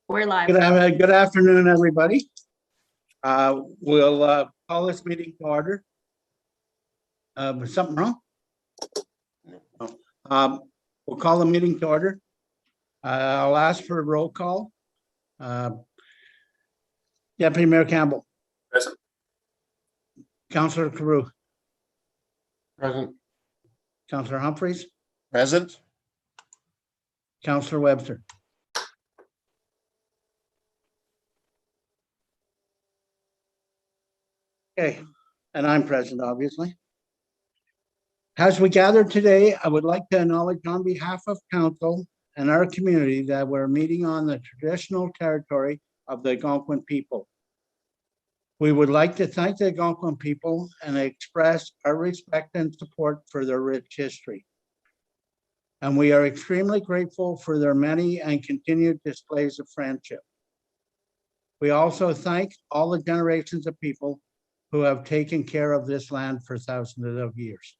We're live. Good afternoon, everybody. We'll call this meeting to order. Was something wrong? No. We'll call the meeting to order. I'll ask for a roll call. Deputy Mayor Campbell. Present. Councillor Carew. Present. Councillor Humphreys. Present. Councillor Webster. Okay, and I'm present, obviously. As we gather today, I would like to acknowledge on behalf of council and our community that we're meeting on the traditional territory of the Algonquin people. We would like to thank the Algonquin people and express our respect and support for their rich history. And we are extremely grateful for their many and continued displays of friendship. We also thank all the generations of people who have taken care of this land for thousands of years.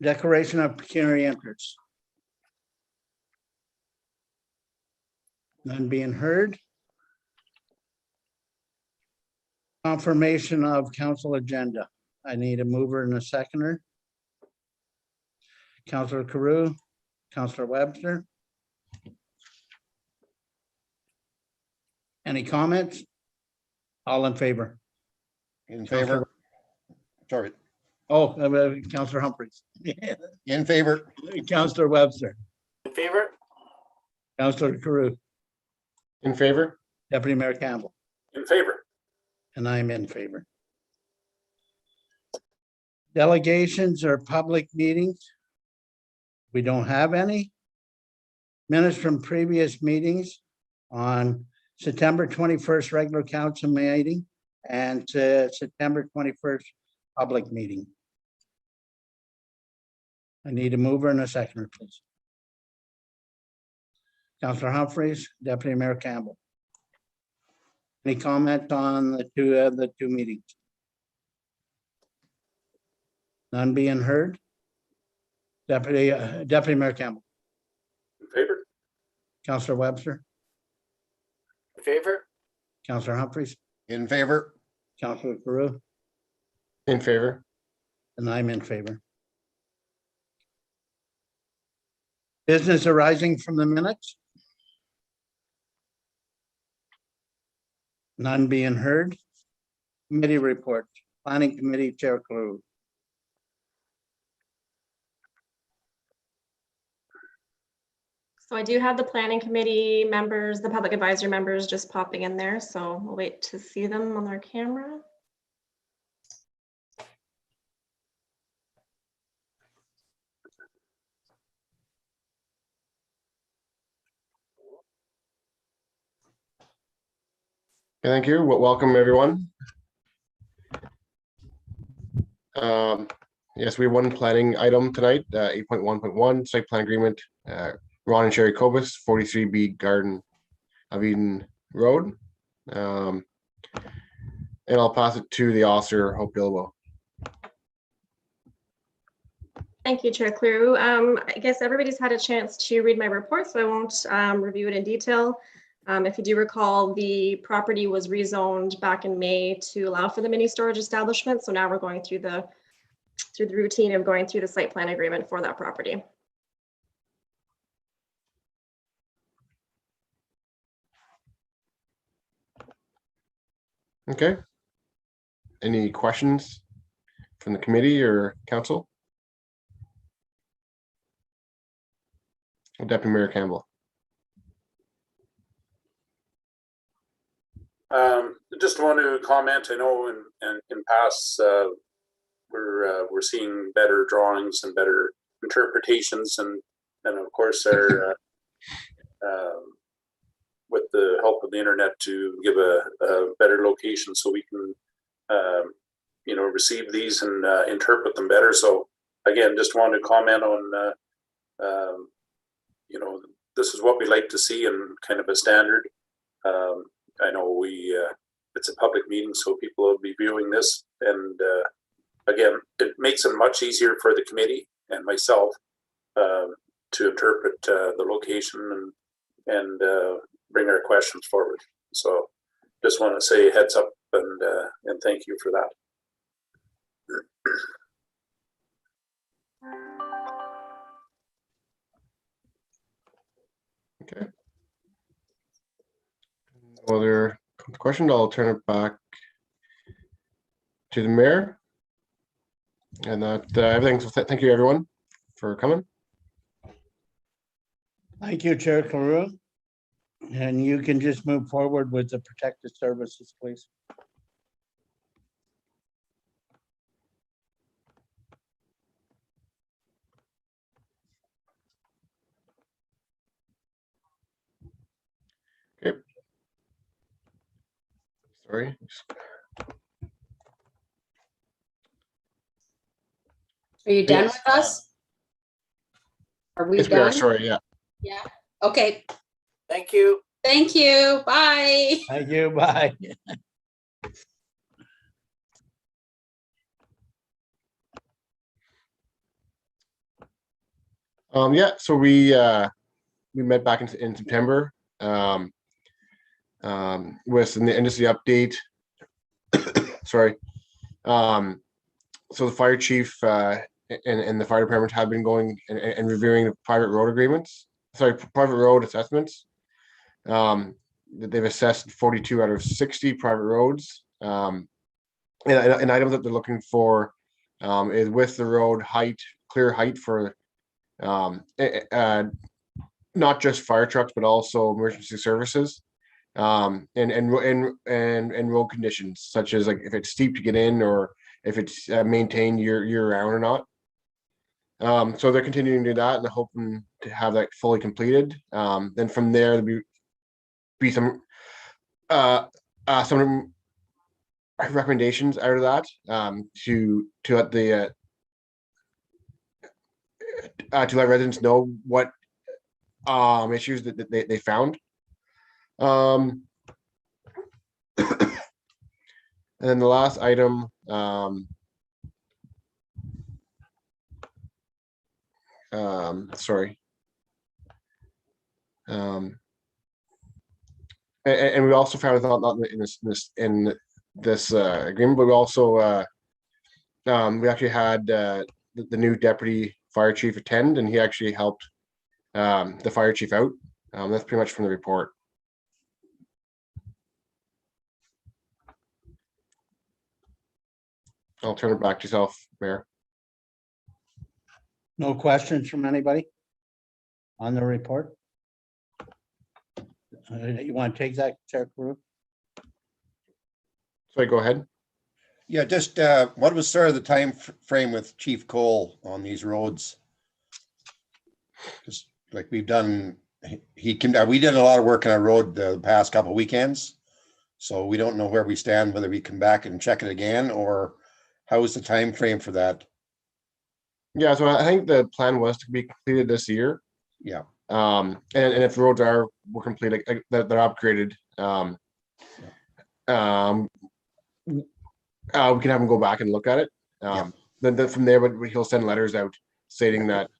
Declaration of pecuniary interest. None being heard. Confirmation of council agenda. I need a mover and a seconder. Councillor Carew, Councillor Webster. Any comments? All in favor? In favor. Sorry. Oh, Councillor Humphreys. In favor. Councillor Webster. In favor. Councillor Carew. In favor. Deputy Mayor Campbell. In favor. And I'm in favor. Delegations or public meetings? We don't have any. Minutes from previous meetings on September 21st regular council meeting and September 21st public meeting. I need a mover and a seconder, please. Councillor Humphreys, Deputy Mayor Campbell. Any comment on the two meetings? None being heard. Deputy Mayor Campbell. In favor. Councillor Webster. In favor. Councillor Humphreys. In favor. Councillor Carew. In favor. And I'm in favor. Business arising from the minutes? None being heard. Committee report. Planning Committee Chair Carew. So I do have the planning committee members, the public advisory members just popping in there. So we'll wait to see them on their camera. Thank you. Welcome, everyone. Yes, we have one planning item tonight, 8.1.1 site plan agreement, Ron and Sherry Cobus, 43B Garden of Eden Road. And I'll pass it to the officer, Hope Gilbo. Thank you, Chair Cleru. I guess everybody's had a chance to read my report, so I won't review it in detail. If you do recall, the property was rezoned back in May to allow for the mini storage establishment. So now we're going through the routine of going through the site plan agreement for that property. Okay. Any questions from the committee or council? Deputy Mayor Campbell. Just want to comment. I know in past we're seeing better drawings and better interpretations, and of course our with the help of the internet to give a better location so we can receive these and interpret them better. So again, just want to comment on this is what we like to see in kind of a standard. I know it's a public meeting, so people will be viewing this, and again, it makes it much easier for the committee myself to interpret the location and bring our questions forward. So just want to say heads up and thank you for that. Okay. No other questions? I'll turn it back to the mayor. And that everything. So thank you everyone for coming. Thank you, Chair Carew. And you can just move forward with the protective services, please. Okay. Sorry. Are you done Yes. with us? Are we Yes, we are. done? Sorry, yeah. Yeah. Okay. Thank you. Thank you. Bye. Thank you, bye. Yeah, so we met back in September with the industry update. Sorry. So the fire chief and the fire department have been going and reviewing the private road agreements. Sorry, private road assessments. They've assessed 42 out of 60 private roads. And items that they're looking for is with the road height, clear height for not just fire trucks, but also emergency services, and road conditions, such as like if it's steep to get in or if it's maintained year round or not. So they're continuing to do that and they're hoping to have that fully completed. Then from there, there'll be some recommendations out of that to let the to let residents know what issues that they found. And then the last item, sorry. And we also found, not in this agreement, but we also we actually had the new deputy fire chief attend, and he actually helped the fire chief out. That's pretty much from the report. I'll turn it back to yourself, Mayor. No questions from anybody on the report? You want to take that, Chair Carew? Sorry, go ahead. Yeah, just what was sort of the time frame with Chief Cole on these roads? Just like we've done, we did a lot of work on our road the past couple of weekends. So we don't know where we stand, whether we come back and check it again, or how is the time frame for that? Yeah, so I think the plan was to be completed this year. Yeah. And if the roads were complete, like they're upgraded, we can have them go back and look at it. Then from there, but he'll send letters out stating that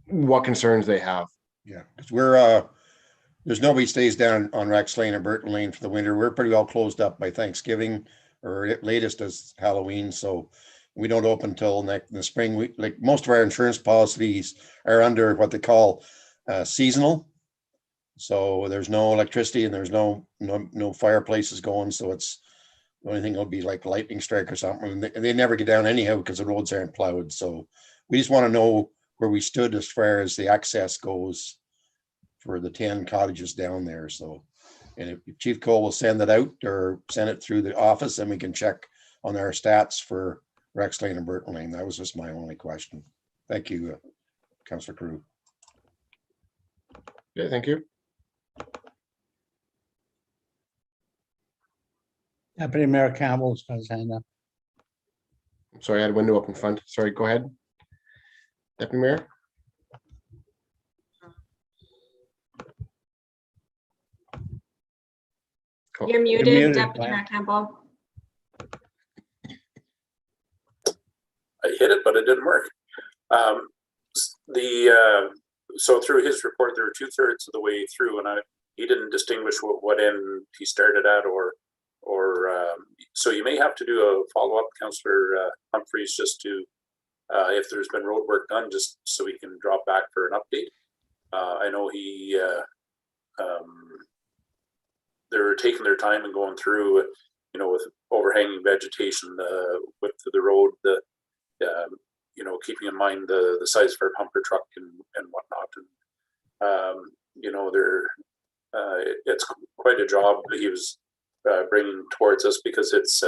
what concerns they have. Yeah, because we're there's nobody stays down on Rex Lane or Burton Lane for the winter. We're pretty well closed up by Thanksgiving, or at latest as Halloween. So we don't open until in the spring. We, like most of our insurance policies are under what they call seasonal. So there's no electricity and there's no fireplaces going. So it's the only thing will be like lightning strike or something. And they never get down anyhow because the roads aren't plowed. So we just want to know where we stood as far as the access goes for the 10 cottages down there. So, and if Chief Cole will send it out or send it through the office, then we can check on our stats for Rex Lane and Burton Lane. That was just my only question. Thank you, Councillor Carew. Yeah, thank you. Deputy Mayor Campbell's got his hand up. Sorry, I had a window up in front. Sorry, go ahead. Deputy Mayor. Oh, You're muted, muted, Deputy Glenn. Mayor Campbell. I hit it, but it didn't work. So through his report, there were 2/3 of the way through, and he didn't distinguish what end he started at, or so you may have to do a follow-up, Councillor Humphreys, just to if there's been road work done, just so we can drop back for an update. I know they're taking their time and going through, with overhanging vegetation, width of the road, keeping in mind the size of our pumper truck and whatnot. And, it's quite a job that he was bringing towards us, because it's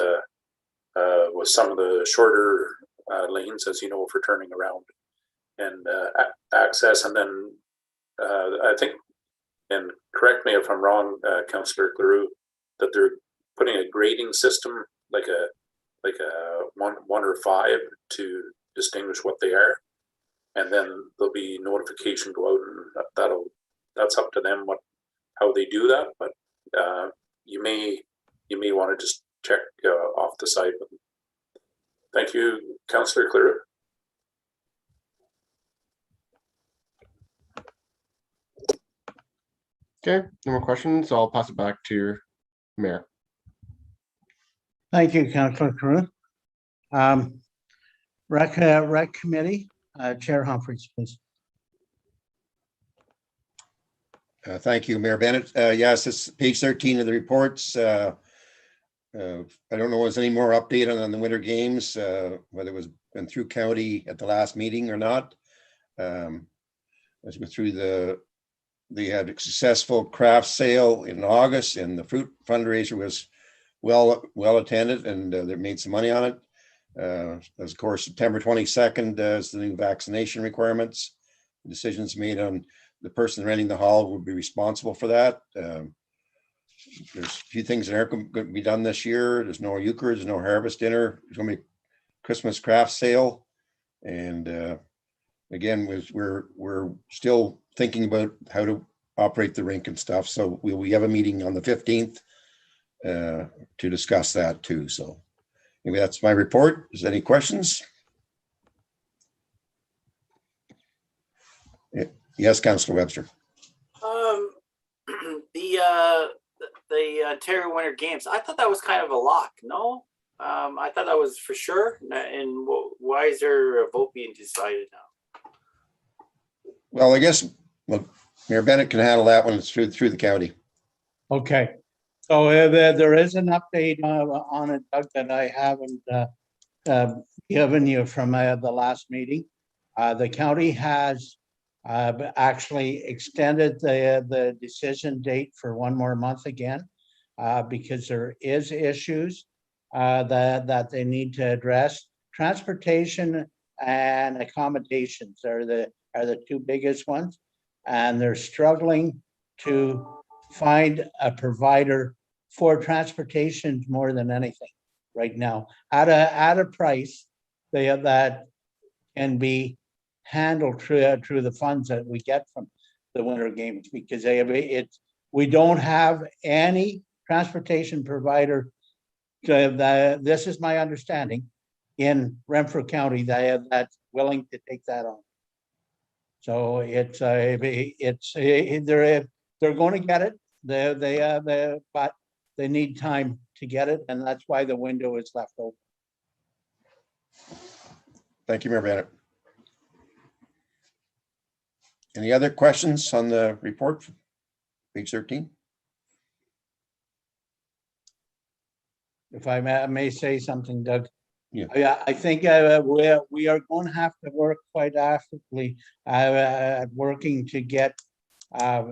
with some of the shorter lanes, as you know, for turning around and access. And then I think, and correct me if I'm wrong, Councillor Cleroux, that they're putting a grading system, like a 1 or 5, to distinguish what they are, and then there'll be notification go out, and that's up to them how they do that. But you may want to just check off the side. Thank you, Councillor Cleroux. Okay, no more questions. I'll pass it back to your Mayor. Thank you, Councillor Crew. Rec Committee, Chair Humphreys, please. Thank you, Mayor Bennett. Yes, it's page 13 of the reports. I don't know if there's any more update on the Winter Games, whether it was been through county at the last meeting or not. As we through they had a successful craft sale in August, and the fruit fundraiser was well attended, and they made some money on it. As of course, September 22nd is the new vaccination requirements. Decisions made on the person renting the hall will be responsible for that. There's a few things that aren't going to be done this year. There's no euchre, there's no harvest dinner. There's going to be a Christmas craft sale, and again, we're still thinking about how to operate the rink and stuff. So we have a meeting on the 15th to discuss that too. So maybe that's my report. Is there any questions? Yes, Councillor Webster. The Ontario Winter Games, I thought that was kind of a lock. No, I thought that was for sure. And why is there a vote being decided now? Well, I guess Mayor Bennett can handle that when it's through the county. Okay, so there is an update on it, Doug, that I haven't given you from the last meeting. The county has actually extended the decision date for 1 more month again, because there is issues that they need to address. Transportation and accommodations are the 2 biggest ones, and they're struggling to find a provider for transportation more than anything right now at a price that can be handled through the funds that we get from the Winter Games, because we don't have any transportation provider this is my understanding, in Renfrew County that's willing to take that on. So they're going to get it. But they need time to get it, and that's why the window is left open. Thank you, Mayor Bennett. Any other questions on the report, page 13? If I may say something, Doug. Yeah. I think we are going to have to work quite actively at working to get a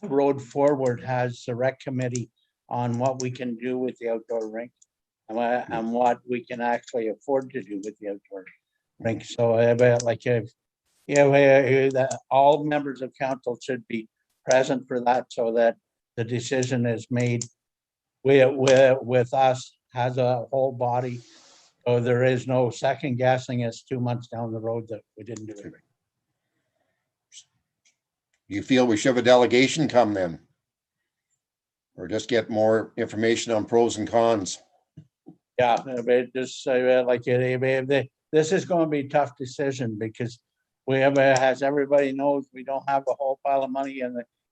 road forward as the rec committee on what we can do with the outdoor rink and what we can actually afford to do with the outdoor rink. So all members of council should be present for that, so that the decision is made with us as a whole body. So there is no second guessing us 2 months down the road that we didn't do it. Do you feel we should have a delegation come then? Or just get more information on pros and cons? Yeah, but just this is gonna be a tough decision because we have, as everybody knows, we don't have a whole pile of money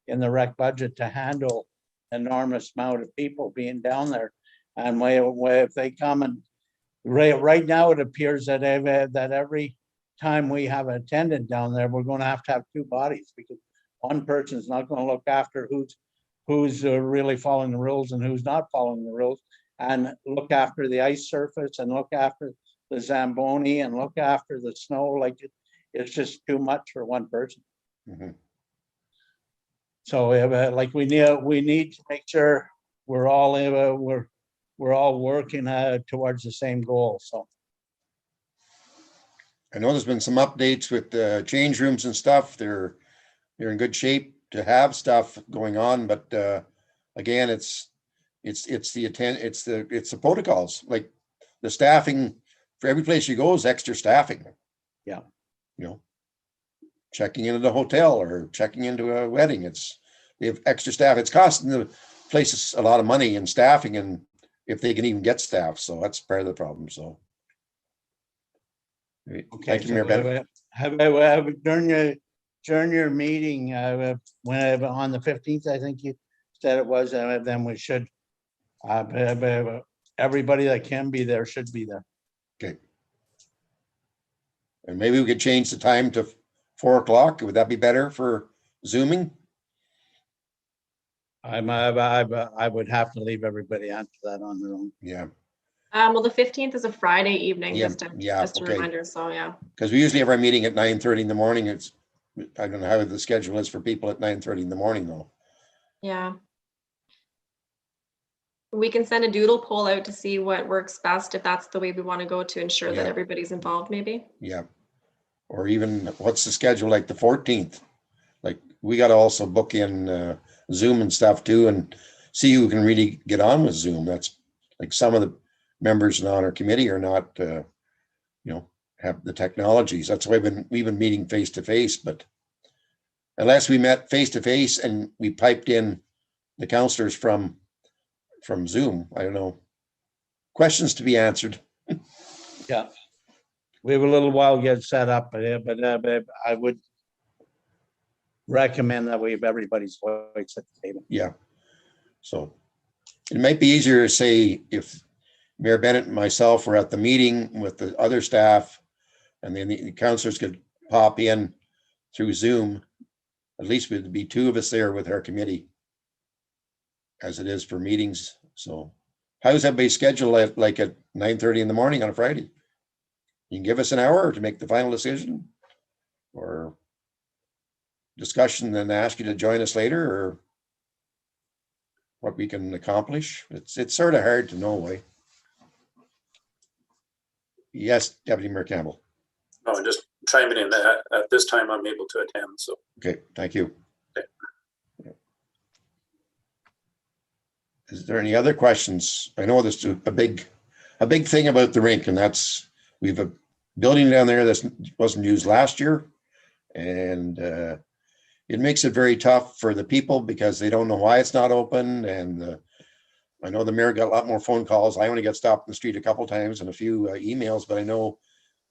in the rec budget to handle enormous amount of people being down there. And if they come and, right now, it appears that that every time we have an attendant down there, we're gonna have two bodies because one person's not gonna look after who's really following the rules and who's not following the rules, and look after the ice surface and look after the Zamboni and look after the snow. Like it's just too much for one person. Mhm. So like we need to make sure we're all working towards the same goal. So I know there's been some updates with the change rooms and stuff. They're in good shape to have stuff going on, but again, it's the protocols, like the staffing for every place you go is extra staffing. Yeah. You know, checking into the hotel or checking into a wedding, they have extra staff. It's costing the places a lot of money in staffing, and if they can even get staff, so that's part of the problem. So. okay, Thank you, Mayor Bennett. during your meeting, when on the 15th, I think you said it was, then we should, everybody that can be there should be there. Okay. And maybe we could change the time to 4 o'clock. Would that be better for Zooming? I would have to leave everybody after that on their own. Yeah, Well, the 15th is a Friday evening, Yeah, just yeah, Oh, a okay. reminder, so yeah. because we usually have our meeting at 9:30 in the morning. I don't know how the schedule is for people at 9:30 in the morning though. Yeah. We can send a doodle poll out to see what works best, if that's the way we want to go to ensure that Yeah. everybody's involved, maybe. Yeah. Or even what's the schedule like the 14th? Like we got to also book in Zoom and stuff too, and see who can really get on with Zoom. That's like some of the members on our committee are not, have the technologies. That's why we've been meeting face to face, but unless we met face to face and we piped in the counselors from Zoom, I don't know. Questions to be answered. Yeah. We have a little while to get set up, but I would recommend that we have everybody's voice at the table. Yeah. So it might be easier to say if Mayor Bennett and myself were at the meeting with the other staff, and then the counselors could pop in through Zoom. At least we'd be 2 of us there with our committee, as it is for meetings. So how's everybody scheduled at 9:30 in the morning on a Friday? You can give us an hour to make the final decision, or discussion, then ask you to join us later, or what we can accomplish. It's sort of hard to know why. Yes, Deputy Mayor Campbell. No, and just chiming in that at this time I'm able to attend, so. Okay, thank you. Okay. Is there any other questions? I know there's a big thing about the rink, and that's, we've a building down there that wasn't used last year. And it makes it very tough for the people because they don't know why it's not open. And I know the mayor got a lot more phone calls. I only got stopped in the street a couple times and a few emails, but I know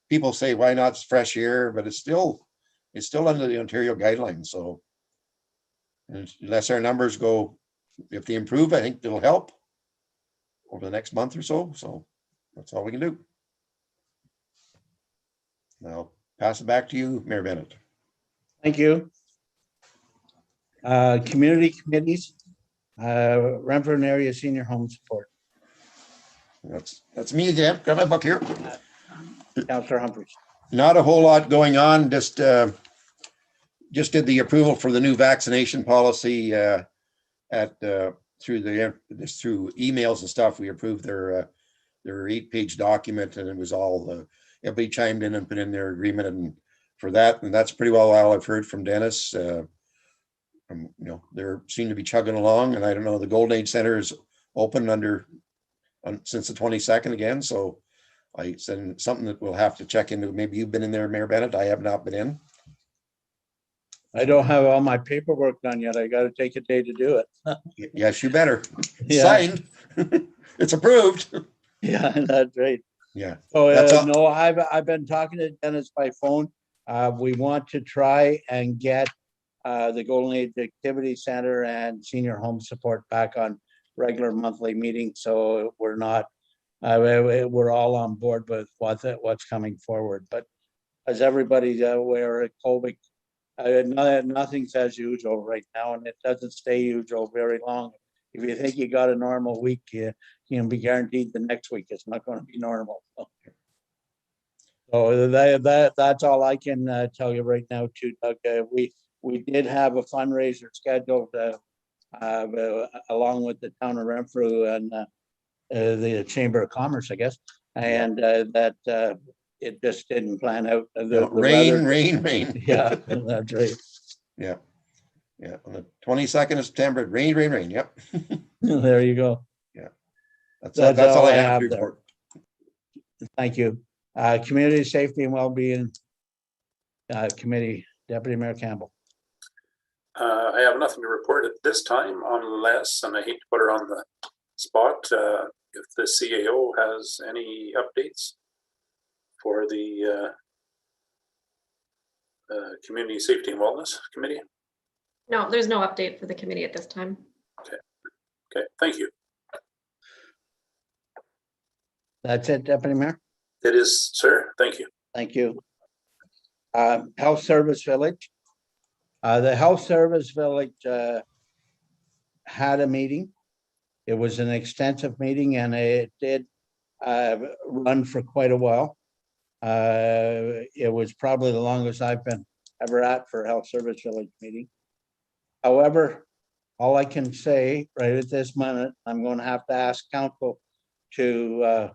people say, why not? It's fresh air, but it's still under the Ontario guidelines. So unless our numbers go, if they improve, I think it'll help over the next month or so. So that's all we can do. Now pass it back to you, Mayor Bennett. Thank you. Community committees, Renfrew Area Senior Home Support. That's me again. Got my book here. Councillor Humphries. Not a whole lot going on. Just did the approval for the new vaccination policy through emails and stuff. We approved their 8-page document, and it was all everybody chimed in and put in their agreement and for that, and that's pretty well all I've heard from Dennis. They seem to be chugging along, and I don't know, the Golden Age Center is open since the 22nd again, so I said something that we'll have to check into. Maybe you've been in there, Mayor Bennett. I have not been in. I don't have all my paperwork done yet. I got to take a day to do it. Yes, you better. Yeah. Signed. It's approved. Yeah, that's right. Yeah, So, That's all- no, I've been talking to Dennis by phone. We want to try and get the Golden Age Activity Center and Senior Home Support back on regular monthly meetings, so we're not, we're all on board with what's coming forward, but as everybody's aware, COVID, nothing's as usual right now, and it doesn't stay usual very long. If you think you got a normal week, you can be guaranteed the next week it's not going to be normal. So that's all I can tell you right now too, Doug. We did have a fundraiser scheduled along with the town of Renfrew and the Chamber of Commerce, I guess, and that it just didn't plan out. The rain, weather- rain. Yeah, that's right. Yeah. Yeah, on the 22nd of September, rain. Yep. There you go. That's all I have to there. report. Thank you. Community Safety and Wellbeing Committee, Deputy Mayor Campbell. I have nothing to report at this time unless, and I hate to put her on the spot, if the CAO has any updates for the Community Safety and Wellness Committee. No, there's no update for the committee at this time. Okay, thank you. That's it, Deputy Mayor. It is, sir. Thank you. Thank you. Health Service Village. The Health Service Village had a meeting. It was an extensive meeting and it did run for quite a while. It was probably the longest I've been ever at for Health Service Village meeting. However, all I can say right at this minute, I'm going to have to ask council to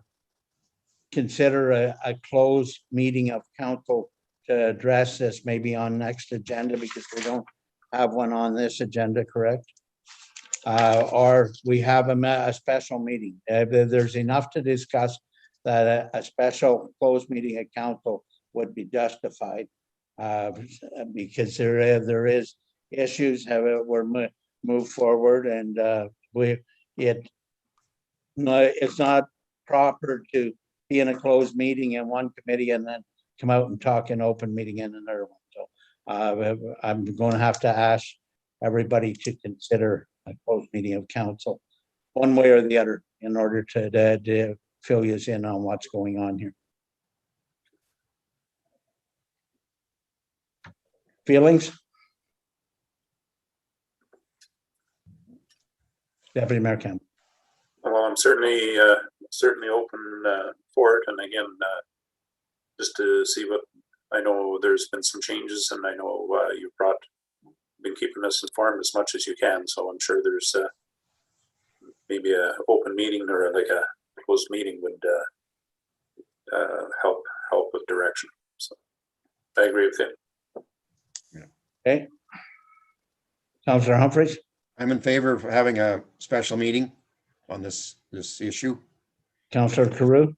consider a closed meeting of council to address this maybe on next agenda because we don't have one on this agenda, correct? Or we have a special meeting. There's enough to discuss that a special closed meeting of council would be justified because there is issues have were moved forward and it's not proper to be in a closed meeting in one committee and then come out and talk in open meeting in another one. So I'm going to have to ask everybody to consider a closed meeting of council one way or the other in order to fill you in on what's going on here. Feelings? Deputy Mayor Campbell. Well, I'm certainly open for it. And again, just to see what, I know there's been some changes and I know you've been keeping us informed as much as you can. So I'm sure there's maybe a open meeting or like a closed meeting would help with direction. So I agree with you. Okay. Councillor Humphreys. I'm in favor of having a special meeting on this issue. Councillor Carew.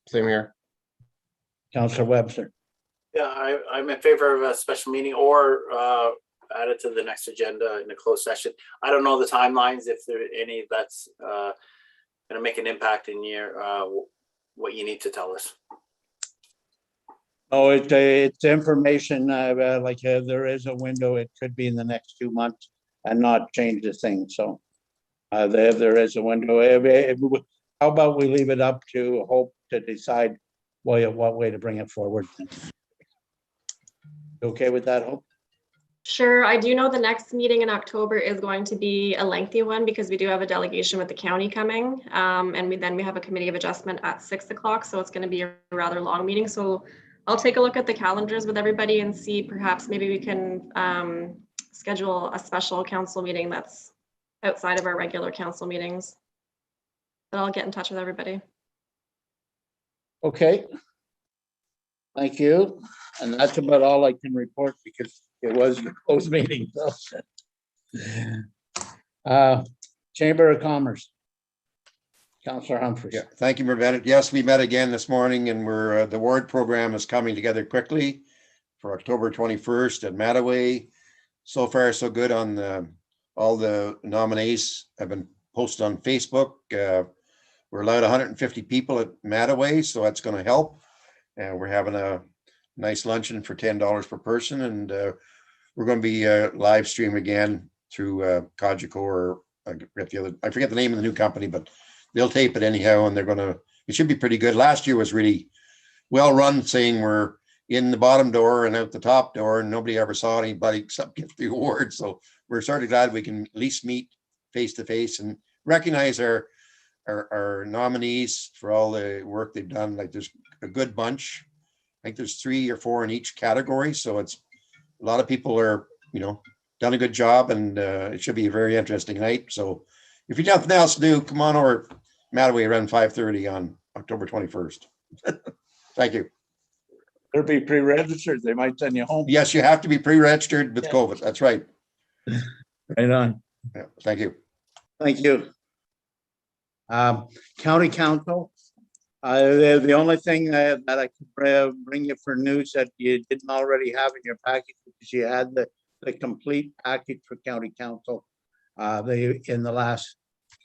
Same here. Councillor Webster. Yeah, I'm in favor of a special meeting or add it to the next agenda in a closed session. I don't know the timelines, if there are any that's going to make an impact in what you need to tell us. Oh, it's information, there is a window, it could be in the next 2 months and not change the thing, so. There is a window. How about we leave it up to Hope to decide what way to bring it forward? Okay with that, Hope? Sure. I do know the next meeting in October is going to be a lengthy one because we do have a delegation with the county coming. And we have a committee of adjustment at 6 o'clock. So it's going to be a rather long meeting. So I'll take a look at the calendars with everybody and see perhaps maybe we can schedule a special council meeting that's outside of our regular council meetings. But I'll get in touch with everybody. Okay. Thank you. And that's about all I can report because it was a closed meeting. So. Chamber of Commerce. Councillor Humphreys. Yeah, thank you, Bennett. Yes, we met again this morning and we're the award program is coming together quickly for October 21st at Mattaway. So far, so good on all the nominees have been posted on Facebook. We're allowed 150 people at Mattaway, so that's going to help. And we're having a nice luncheon for $10 per person, and we're going to be live stream again through Cogeco, or I forget the name of the new company, but they'll tape it anyhow, and it should be pretty good. Last year was really well run, saying we're in the bottom door and out the top door, and nobody ever saw anybody except get the award. So we're sort of glad we can at least meet face to face and recognize our nominees for all the work they've done. Like, there's a good bunch. I think there's 3 or 4 in each category. So it's a lot of people are, done a good job, and it should be a very interesting night. So if you have nothing else to do, come on over Mattaway around 5:30 on October 21st. Thank you. Better be pre-registered. They might send you home. Yes, you have to be pre-registered with Yeah. COVID. That's right. Right on. Yeah, thank you. Thank you. County Council, the only thing that I could bring you for news that you didn't already have in your package, because you had the complete package for County Council in the last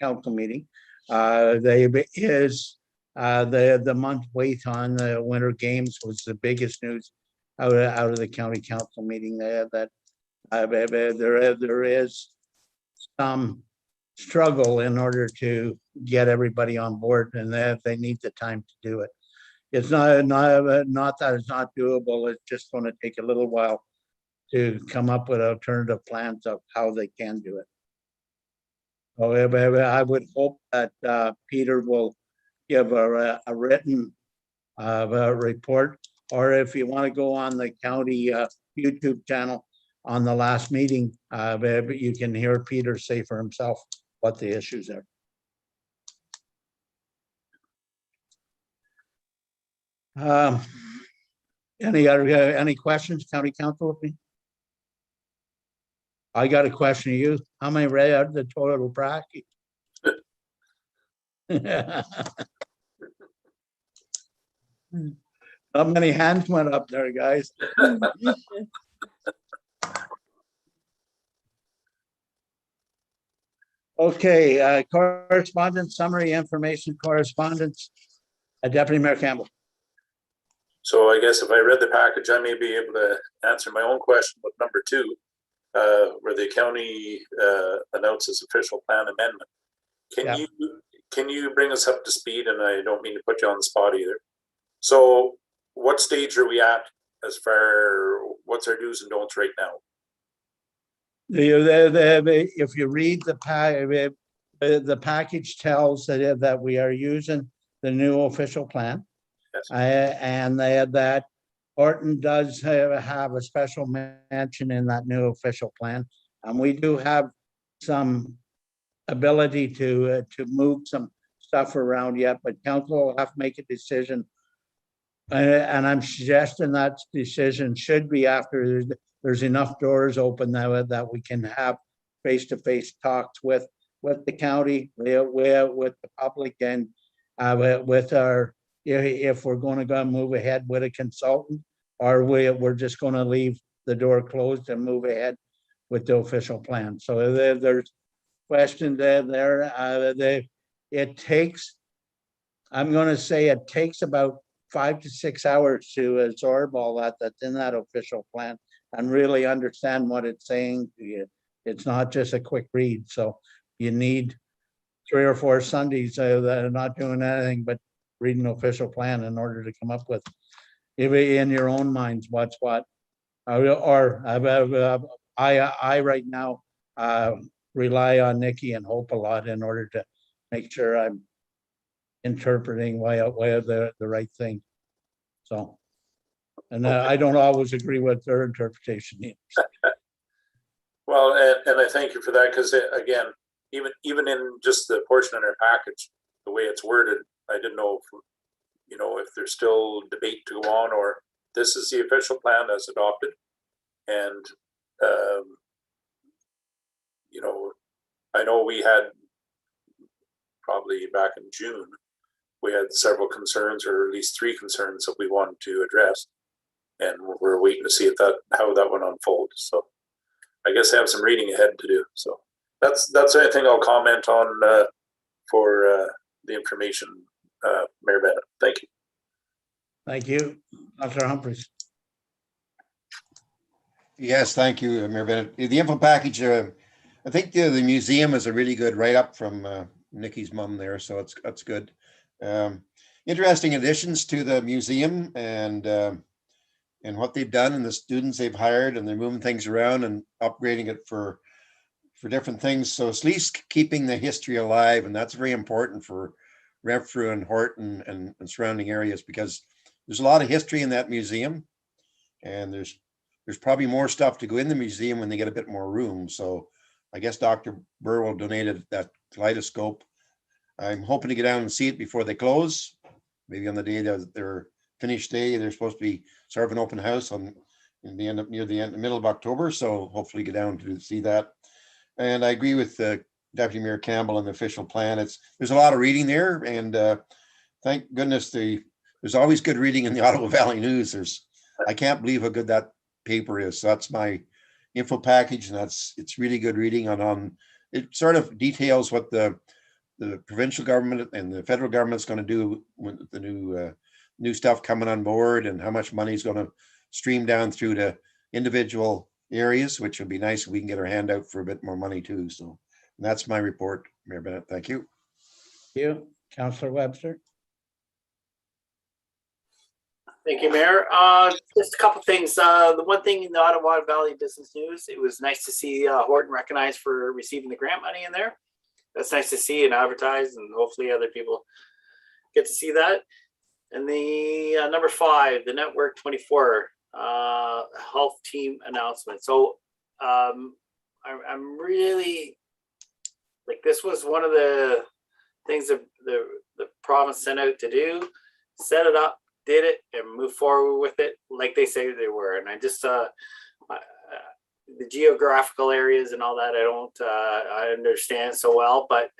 council meeting. The month wait on the Winter Games was the biggest news out of the County Council meeting there, that there is some struggle in order to get everybody on board, and they need the time to do it. It's not that it's not doable. It's just going to take a little while to come up with alternative plans of how they can do it. However, I would hope that Peter will give a written report, or if you want to go on the county YouTube channel on the last meeting, you can hear Peter say for himself what the issues are. Any questions, County Council? With me? I got a question to you. How many read out the total bracket? How many hands went up there, guys? Okay, correspondence, summary information correspondence. Deputy Mayor Campbell. So I guess if I read the package, I may be able to answer my own question with number 2, where the county announces official plan amendment. Can you bring us up to speed? And I don't mean to put you on the spot either. So what stage are we at as far, what's our do's and don'ts right now? If you read the package tells that we are using the new official plan. Yes. And that Horton does have a special mention in that new official plan. And we do have some ability to move some stuff around yet, but council will have to make a decision. And I'm suggesting that decision should be after there's enough doors open that we can have face-to-face talks with the county, with the public, and with our, if we're going to go move ahead with a consultant, or we're just going to leave the door closed and move ahead with the official plan. So there's questions there. It takes, I'm going to say it takes about 5 to 6 hours to absorb all that's in that official plan and really understand what it's saying to you. It's not just a quick read. So you need 3 or 4 Sundays that are not doing anything but reading an official plan in order to come up with, if in your own minds, what's what. I right now rely on Nikki and Hope a lot in order to make sure I'm interpreting why the right thing. So, and I don't always agree with their interpretation. Well, and I thank you for that, because again, even in just the portion in our package, the way it's worded, I didn't know if there's still debate to go on, or this is the official plan as adopted. And I know we had probably back in June, we had several concerns, or at least 3 concerns that we wanted to address, and we're waiting to see how that one unfolds. So I guess I have some reading ahead to do. So That's anything I'll comment on for the information, Mayor Bennett. Thank you. Thank you. Councillor Humphries. Yes, thank you, Mayor Bennett. The info package, I think the museum is a really good write-up from Nikki's mom there, so that's good. Interesting additions to the museum and what they've done and the students they've hired, and they're moving things around and upgrading it for different things. So it's at least keeping the history alive, and that's very important for Renfrew and Horton and surrounding areas, because there's a lot of history in that museum, and there's probably more stuff to go in the museum when they get a bit more room. So I guess Dr. Burwell donated that kaleidoscope. I'm hoping to get down and see it before they close. Maybe on the day that their finished day, they're supposed to be sort of an open house near the middle of October. So hopefully get down to see that. And I agree with Deputy Mayor Campbell on the official plan. There's a lot of reading there, and thank goodness there's always good reading in the Ottawa Valley News. I can't believe how good that paper is. So that's my info package, and it's really good reading on it. Sort of details what the provincial government and the federal government is going to do with the new stuff coming on board, and how much money is going to stream down through to individual areas, which would be nice if we can get our hand out for a bit more money too. So that's my report, Mayor Bennett. Thank you. Thank you. Councillor Webster. Thank you, Mayor. Just a couple things. The one thing in the Ottawa Valley Business News, it was nice to see Horton recognized for receiving the grant money in there. That's nice to see and advertise, and hopefully other people get to see that. And the number 5, the Network 24 health team announcement. So I'm really, like, this was one of the things that the province sent out to do, set it up, did it, and move forward with it like they say they were. And I just the geographical areas and all that, I understand so well, but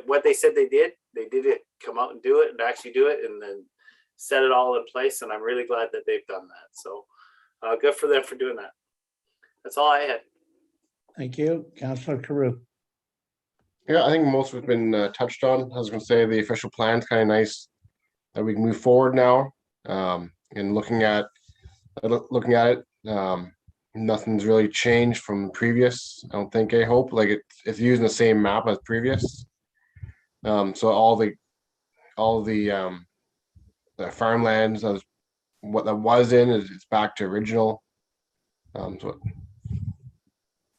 what they said they did it, come out and do it, and actually do it, and then set it all in place. And I'm really glad that they've done that. So good for them for doing that. That's all I had. Thank you. Councillor Carew. Yeah, I think most of it's been touched on. I was going to say the official plan's kind of nice that we can move forward now. And looking at it, nothing's really changed from previous. I don't think. I hope like it's using the same map as previous. So all the farmlands, what that was in, it's back to original.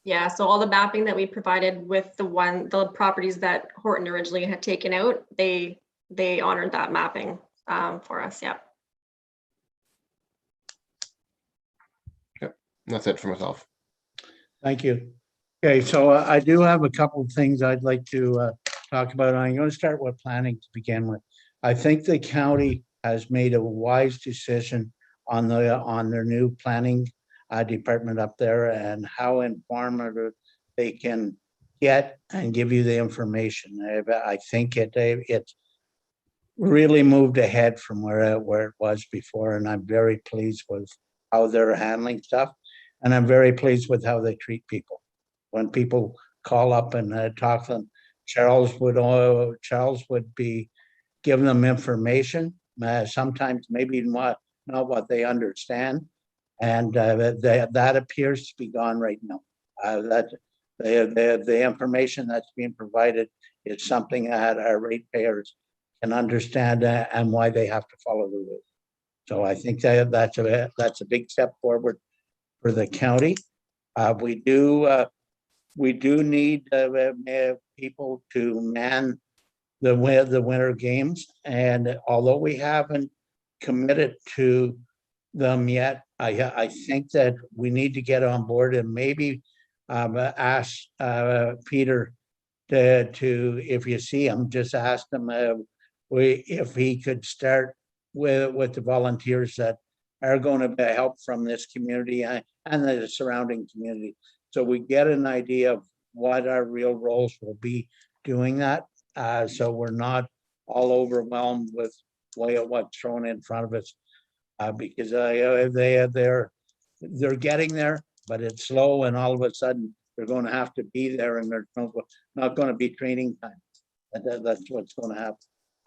Yeah, so all the mapping that we provided with the properties that Horton originally had taken out, they honored that mapping for us. Yeah. Yep, that's it for myself. Thank you. Okay, so I do have a couple of things I'd like to talk about. I'm going to start with planning to begin with. I think the county has made a wise decision on their new planning department up there, and how informative they can get and give you the information. I think it's really moved ahead from where it was before, and I'm very pleased with how they're handling stuff, and I'm very pleased with how they treat people. When people call up and talk to them, Charles would be giving them information, sometimes maybe not what they understand, and that appears to be gone right now. That the information that's being provided is something that our ratepayers can understand and why they have to follow the rules. So I think that's a big step forward for the county. We do need people to man the winter games, and although we haven't committed to them yet, I think that we need to get on board and maybe ask Peter to if you see him, just ask him if he could start with the volunteers that are going to help from this community and the surrounding community, so we get an idea of what our real roles will be doing that, so we're not all overwhelmed with what's thrown in front of us, because they're getting there, but it's slow, and all of a sudden they're going to have to be there, and there's not going to be training time. That's what's going to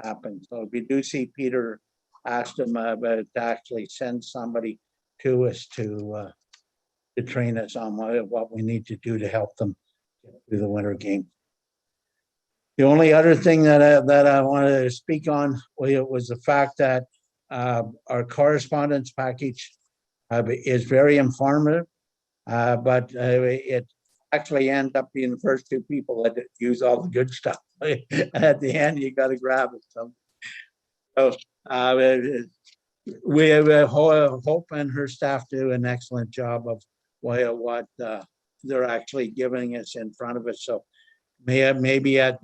happen. So if you do see Peter, ask him to actually send somebody to us to train us on what we need to do to help them get through the winter game. The only other thing that I wanted to speak on was the fact that our correspondence package is very informative, but it actually ends up being the first two people that use all the good stuff. At the end, you got to grab it. So we Hope and her staff do an excellent job of what they're actually giving us in front of us. So maybe at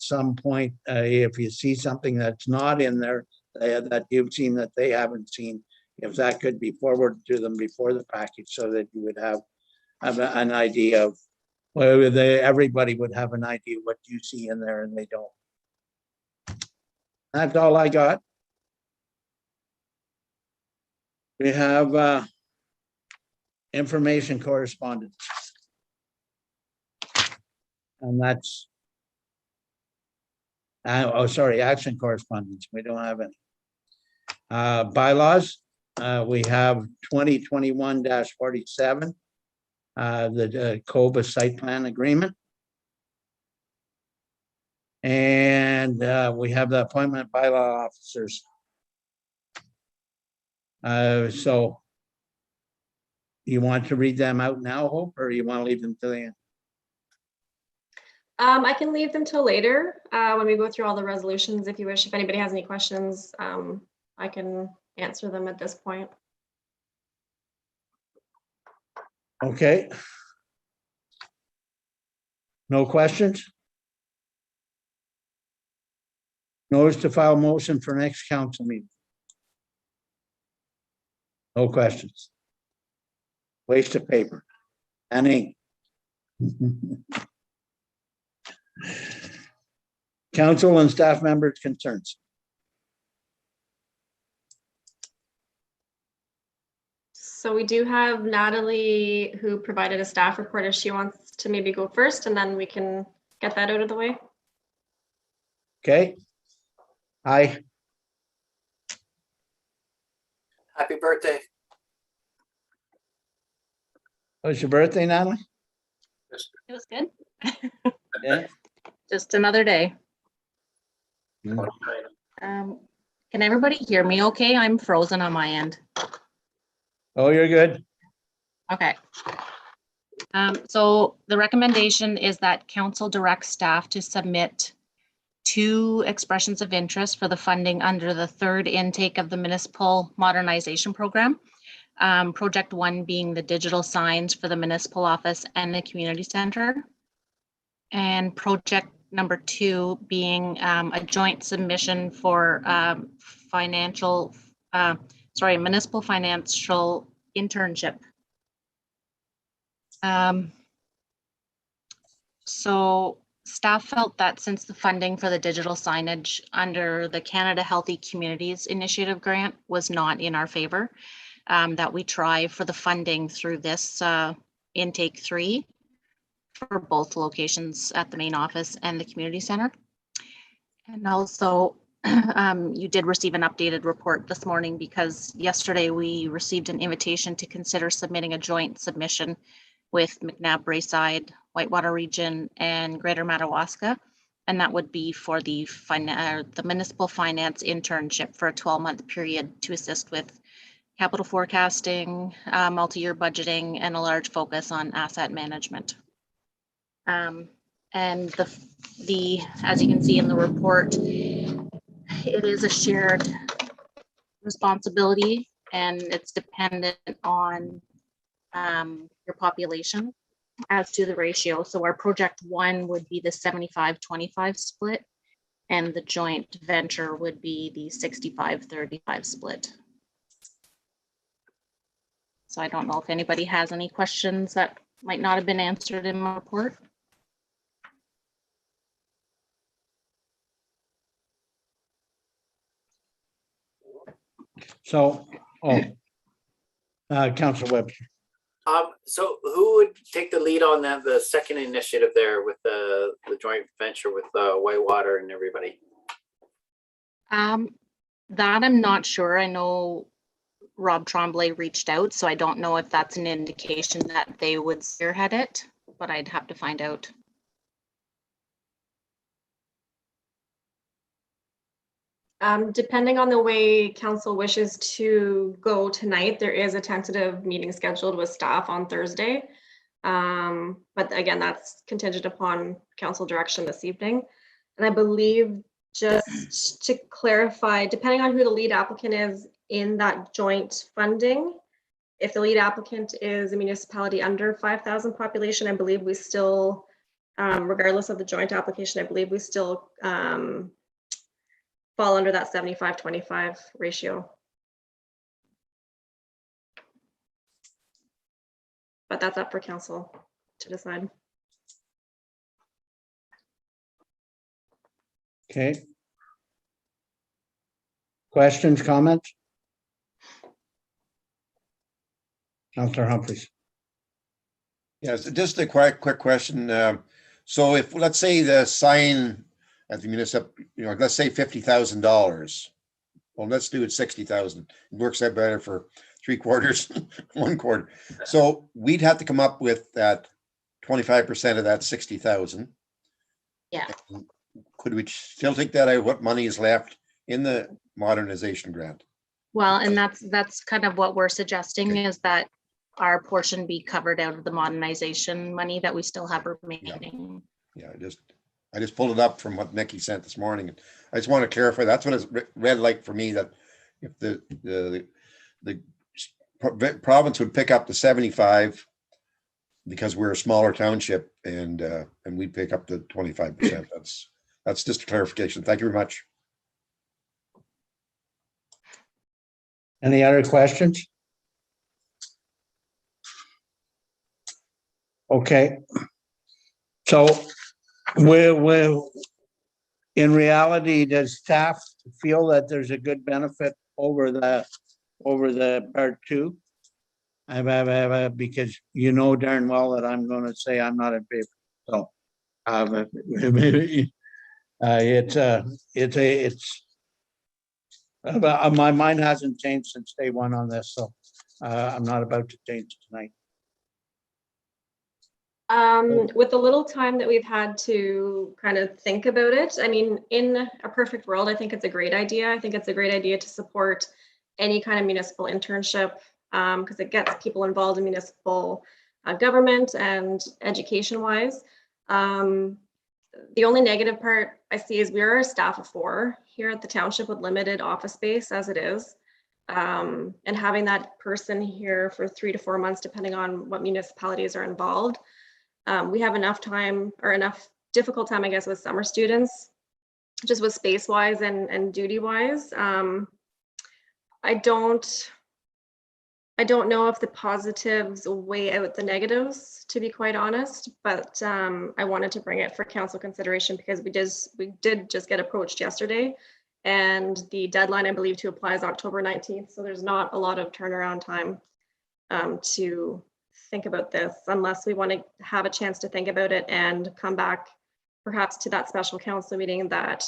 some point, if you see something that's not in there that you've seen that they haven't seen, if that could be forwarded to them before the package, so that you would have an idea of, well, everybody would have an idea what you see in there and they don't. That's all I got. We have information correspondence. And that's, action correspondence. We don't have any. Bylaws, we have 2021-47, the COBA site plan agreement. And we have the appointment bylaw officers. So you want to read them out now, Hope, or you want to leave them till the end? I can leave them till later when we go through all the resolutions if you wish. If anybody has any questions, I can answer them at this point. Okay. No questions? Notice to file motion for next council meeting. No questions. Waste of paper and ink. Council and staff members' concerns. So we do have Natalie who provided a staff report if she wants to maybe go first, and then we can get that out of the way. Okay. Aye. Happy birthday. Was your birthday, Natalie? It was good. Yeah. Just another day. Can everybody hear me okay? I'm frozen on my end. Oh, you're good. Okay. So the recommendation is that council directs staff to submit 2 expressions of interest for the funding under the 3rd intake of the municipal modernization program. Project 1 being the digital signs for the municipal office and the community center. And project number 2 being a joint submission for municipal financial internship. So staff felt that since the funding for the digital signage under the Canada Healthy Communities Initiative grant was not in our favor, that we try for the funding through this intake 3 for both locations at the main office and the community center. And also, you did receive an updated report this morning because yesterday we received an invitation to consider submitting a joint submission with McNabb Braeside, Whitewater Region, and Greater Madawaska. And that would be for the municipal finance internship for a 12-month period to assist with capital forecasting, multi-year budgeting, and a large focus on asset management. And the as you can see in the report, it is a shared responsibility and it's dependent on your population as to the ratio. So our project 1 would be the 75-25 split, and the joint venture would be the 65-35 split. So I don't know if anybody has any questions that might not have been answered in my report. So, Councilor Webster. So who would take the lead on that, the second initiative there with the joint venture with Whitewater and everybody? That I'm not sure. I know Rob Tremblay reached out, so I don't know if that's an indication that they would spearhead it, but I'd have to find out. Depending on the way council wishes to go tonight, there is a tentative meeting scheduled with staff on Thursday. But again, that's contingent upon council direction this evening. And I believe, just to clarify, depending on who the lead applicant is in that joint funding, if the lead applicant is a municipality under 5,000 population, I believe we still, regardless of the joint application, I believe we still fall under that 75-25 ratio. But that's up for council to decide. Okay. Questions, comments? Councillor Humphries. Yes, just a quick question. So if, let's say the sign at the municipal, let's say $50,000. Well, let's do it 60,000. It works out better for 3/4, 1/4. So we'd have to come up with that 25% of that 60,000. Yeah. Could we still take that out? What money is left in the modernization grant? Well, and that's kind of what we're suggesting, Okay. is that our portion be covered out of the modernization money that we still have remaining. Yeah, I just pulled it up from what Nikki sent this morning. I just want to clarify, that's what it's read like for me, that if the province would pick up the 75 because we're a smaller township, and we'd pick up the 25%. That's just a clarification. Thank you very much. Any other questions? Okay. So we're in reality, does staff feel that there's a good benefit over the part two? Because you know darn well that I'm going to say I'm not in favor. So my mind hasn't changed since day one on this, so I'm not about to change tonight. With the little time that we've had to kind of think about it, I mean, in a perfect world, I think it's a great idea. I think it's a great idea to support any kind of municipal internship, because it gets people involved in municipal government and education wise. The only negative part I see is we are a staff of 4 here at the township with limited office space as it is. And having that person here for 3 to 4 months, depending on what municipalities are involved. We have enough time, or enough difficult time, I guess, with summer students, just with space wise and duty wise. I don't know if the positives weigh out the negatives, to be quite honest, but I wanted to bring it for council consideration because we did just get approached yesterday, and the deadline, I believe, to apply is October 19th. So there's not a lot of turnaround time to think about this, unless we want to have a chance to think about it and come back perhaps to that special council meeting that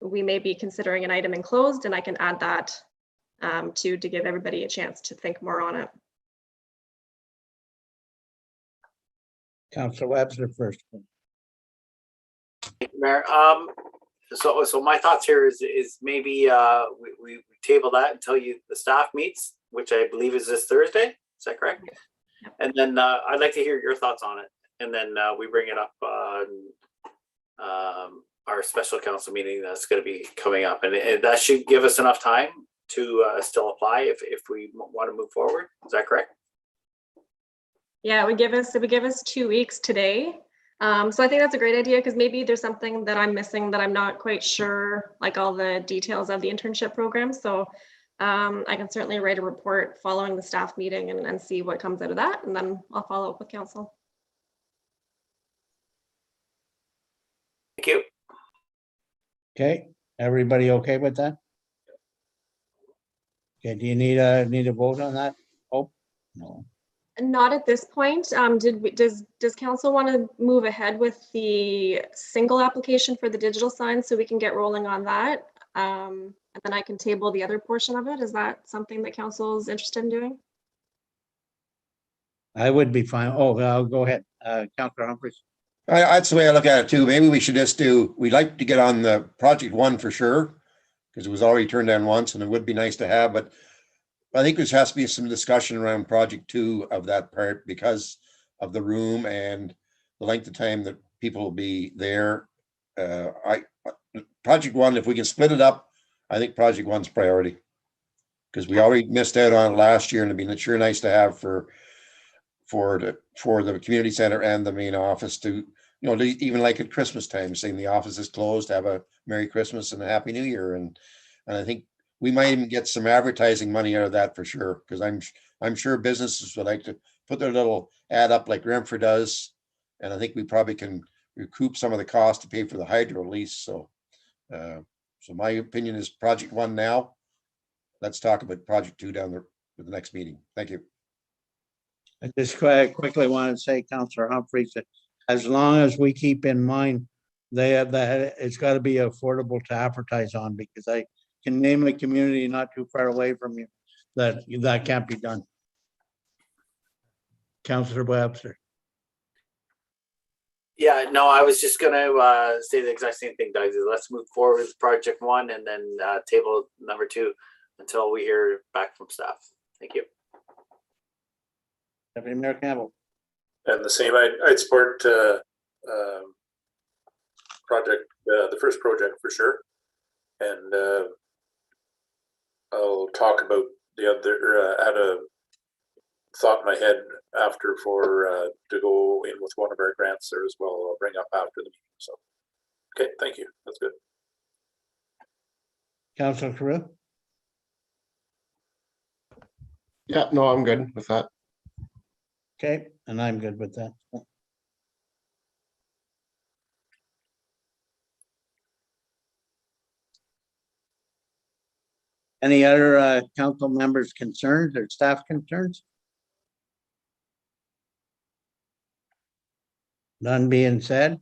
we may be considering an item enclosed, and I can add that to give everybody a chance to think more on it. Councillor Webster first. Mayor, so my thoughts here is maybe we table that until the staff meets, which I believe is this Thursday. Is that correct? Yep. And then I'd like to hear your thoughts on it, and then we bring it up on our special council meeting that's going to be coming up, and that should give us enough time to still apply if we want to move forward. Is that correct? Yeah, it would give us 2 weeks today. So I think that's a great idea, because maybe there's something that I'm missing that I'm not quite sure, like all the details of the internship program. So I can certainly write a report following the staff meeting and see what comes out of that, and then I'll follow up with council. Thank you. Okay, everybody okay with that? Okay, do you need a vote on that? Oh, No. Not at this point. Does council want to move ahead with the single application for the digital sign so we can get rolling on that? And then I can table the other portion of it. Is that something that council is interested in doing? I would be fine. Oh, go ahead, Councillor Humphries. That's the way I look at it too. Maybe we should just we'd like to get on the project one for sure. Because it was already turned down once and it would be nice to have, but I think there has to be some discussion around project two of that part because of the room and the length of time that people will be there. Project one, if we can split it up, I think project one's priority. Because we already missed out on it last year and it'd be sure nice to have for the community center and the main office to, even like at Christmas time, saying the office is closed, have a Merry Christmas and a Happy New Year. And I think we might even get some advertising money out of that for sure. Because I'm sure businesses would like to put their little ad up like Renfrew does. And I think we probably can recoup some of the cost to pay for the hydro lease. So my opinion is project one now. Let's talk about project two down there for the next meeting. Thank you. I just quickly want to say, Councillor Humphries, that as long as we keep in mind that it's got to be affordable to advertise on, because I can name a community not too far away from you that can't be done. Councillor Webster. Yeah, no, I was just gonna say the exact same thing, Doug. Let's move forward with project one and then table number two until we hear back from staff. Thank you. Deputy Mayor Campbell. And the same, I'd support project, the first project for sure. And I'll talk about the other, I had a thought in my head after to go in with one of our grants there as well. I'll bring up after the meeting. So, okay, thank you. That's good. Councillor Carew. Yeah, no, I'm good with that. Okay, and I'm good with that. Any other council members' concerns or staff concerns? None being said,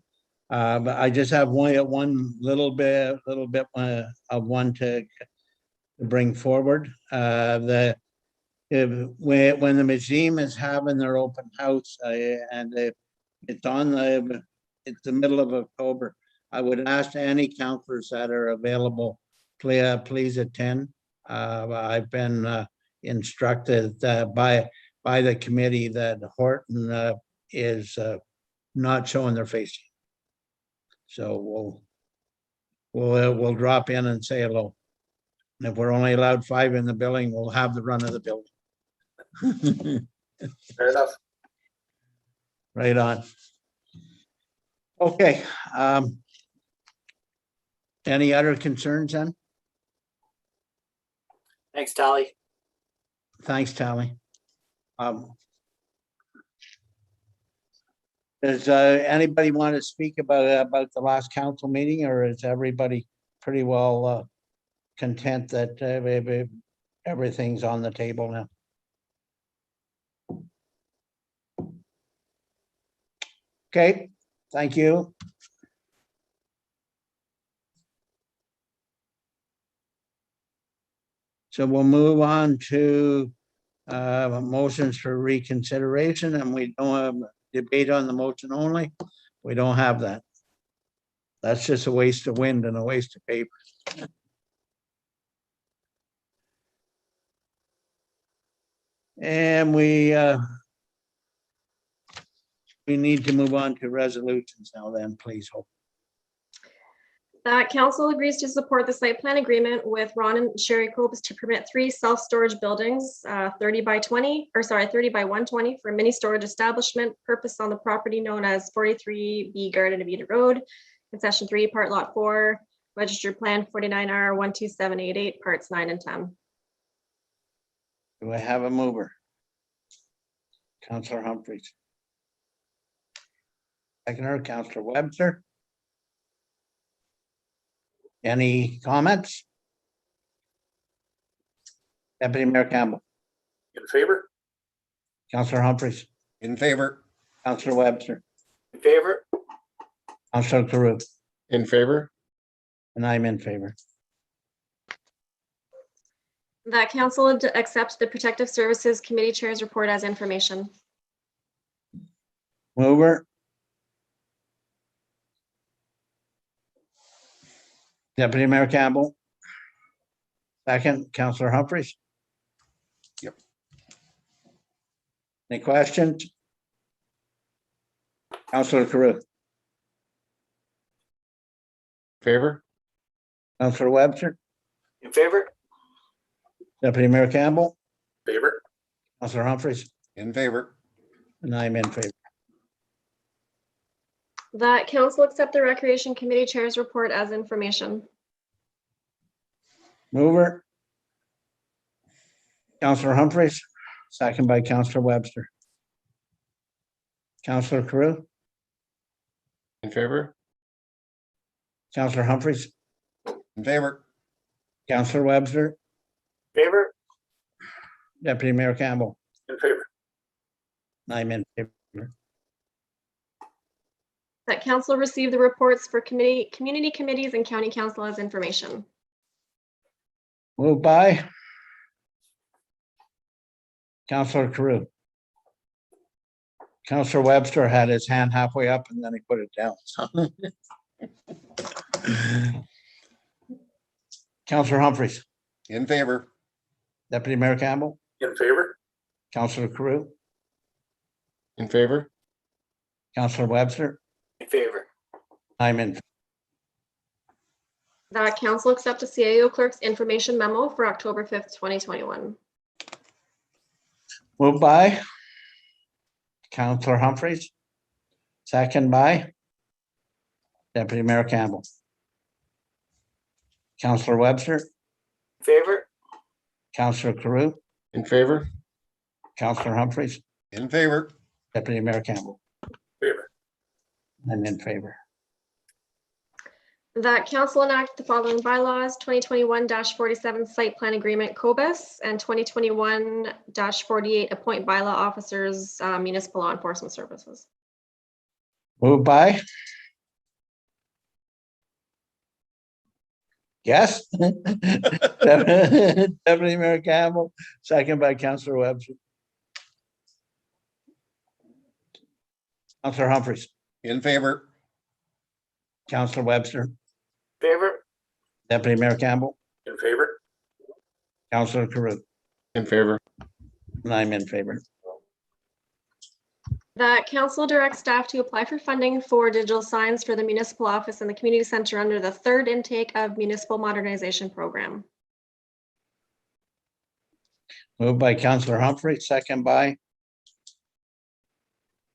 but I just have one little bit of one to bring forward. When the museum is having their open house and it's the middle of October, I would ask any councillors that are available, please attend. I've been instructed by the committee that Horton is not showing their face. So we'll drop in and say hello. And if we're only allowed 5 in the building, we'll have the run of the building. Fair enough. Right on. Okay. Any other concerns then? Thanks, Tally. Thanks, Tally. Does anybody want to speak about the last council meeting, or is everybody pretty well content that everything's on the table now? Okay, thank you. So we'll move on to motions for reconsideration, and we don't have debate on the motion only. We don't have that. That's just a waste of wind and a waste of paper. And we need to move on to resolutions now then, please, Hope. That council agrees to support the site plan agreement with Ron and Sherry Copus to permit 3 self-storage buildings, 30 by 120 for mini storage establishment, purpose on the property known as 43B Garden of Eden Road, concession 3, part lot 4, registered plan 49R 12788, parts 9 and 10. Do I have a mover? Councillor Humphries. Seconder, Councillor Webster. Any comments? Deputy Mayor Campbell. In favor? Counselor Humphries, In favor? Counselor Webster, In favor? Counselor Carew, In favor? and I'm in favor. That council accept the Protective Services Committee Chair's report as information. Mover. Deputy Mayor Campbell. Second, Counselor Humphries. Yep. Any questions? Counselor Carew, Favor? Counselor Webster, In favor? Deputy Mayor Campbell, Favor? Counselor Humphries, In favor? and I'm in favor. That council accept the Recreation Committee Chair's report as information. Mover. Counselor Humphries, second by Counselor Webster. Counselor Carew, In favor? Counselor Humphries, In favor? Counselor Webster, Favor? Deputy Mayor Campbell, In favor? and I'm in favor. That council receive the reports for community committees and county council as information. Moved by Counselor Carew. Counselor Webster had his hand halfway up and then he put it down. Counselor Humphries, In favor? Deputy Mayor Campbell, In favor? Counselor Carew, In favor? Counselor Webster, In favor? I'm in. That council accept the CAO clerk's information memo for October 5th, 2021. Moved by Counselor Humphries, second by Deputy Mayor Campbell. Counselor Webster, In favor? Counselor Carew, In favor? Counselor Humphries, In favor? Deputy Mayor Campbell, Favor? I'm in favor. That council enact the following bylaws: 2021-47 site plan agreement COBUS and 2021-48 appoint bylaw officers, municipal law enforcement services. Moved by. Yes. Deputy Mayor Campbell, second by Counselor Webster. Counselor Humphries, In favor? Counselor Webster, Favor? Deputy Mayor Campbell, In favor? Counselor Carew, In favor? and I'm in favor. That council directs staff to apply for funding for digital signs for the municipal office and the community center under the third intake of municipal modernization program. Moved by Counselor Humphrey, second by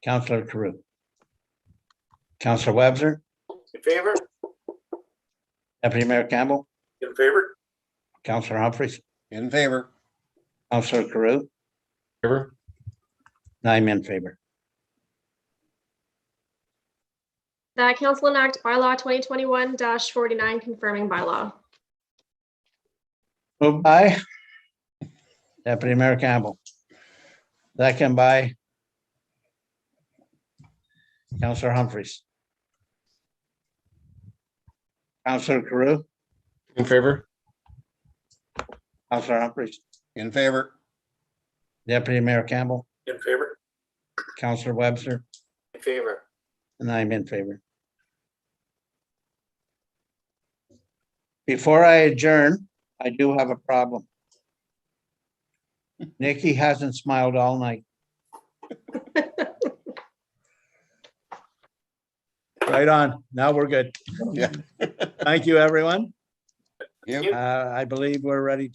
Counselor Carew. Counselor Webster, In favor? Deputy Mayor Campbell, In favor? Counselor Humphries, In favor? Counselor Carew, Favor? and I'm in favor. That council enact bylaw 2021-49 confirming bylaw. Moved by Deputy Mayor Campbell, second by Counselor Humphries. Counselor Carew, In favor? Counselor Humphries, In favor? Deputy Mayor Campbell, In favor? Counselor Webster, In favor? and I'm in favor. Before I adjourn, I do have a problem. Nikki hasn't smiled all night. Right on. Now we're good. Yeah. Thank you, everyone. Yep. I believe we're ready to